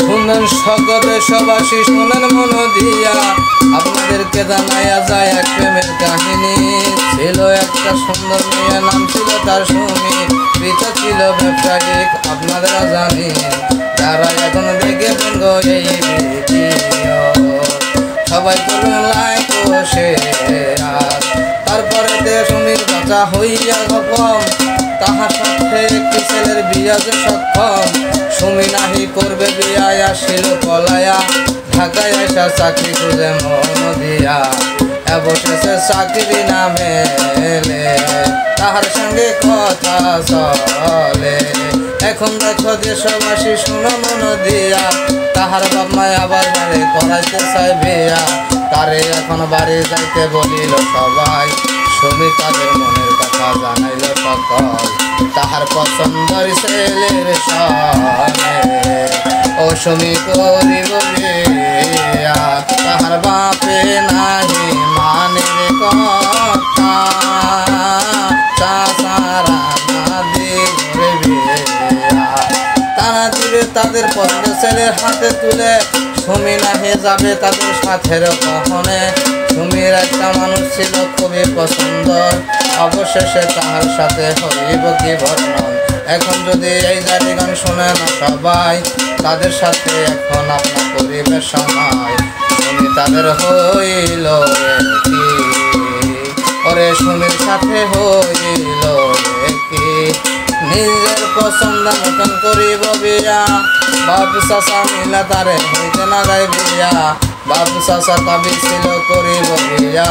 শুনেন সকল দেশবাসী, শুনেন মন দিয়া, আপনাদেরকে জানাইয়া যায় এক প্রেমের কাহিনী। ছিল একটা সুন্দর মেয়ে, নাম ছিল তার সুমি। পিতা ছিল ব্যবসায়িক, আপনারা জানেন। যারা এখন দেখেছেন গো এই ভিডিও, সবাই করুন লাইক ও শেয়ার। তারপরে সুমির বাচ্চা হইয়া যখন, তাহার সাথে একটি ছেলের বিয়া যে সক্ষম। সুমি নাহি করবে বিয়া, আসিল পলায়া, ঢাকায় আসা চাকরি খুঁজে মন দিয়া। অবশেষে চাকরি না মেলে, তাহার সঙ্গে কথা চলে। এখন দেখো দেশবাসী, শুনো মন দিয়া, তাহার বাপ মায় আবার বাড়ি করাইতে চাই বিয়া। তারে এখন বাড়ি যাইতে বলিল সবাই, সুমি তাদের মনের কথা জানাইল সকল। তাহার পছন্দের ছেলের সঙ্গে ও সুমি করিব বিয়া। তাহার বাপে নাহি মানের কথা, চাচারা না দিবে বিয়া। তারা দিবে তাদের পছন্দের ছেলের হাতে তুলে, সুমি নাহি যাবে তাদের সাথের কখনে। সুমির একটা মানুষ ছিল খুবই পছন্দ, অবশেষে তাহার সাথে হইব কি বর্ণন। এখন যদি এই জাতি গান শোনে না সবাই, তাদের সাথে এখন আপনার পরিবেশ সময়। সুমি তাদের হইল কি, ওরে সুমির সাথে হইল কি। নিজের পছন্দ মতন করিব বিয়া, বাপ চাচা মিলা তারে হইতে না যায় বিয়া। বাপ চাচা দাবি ছিল করিব বিয়া,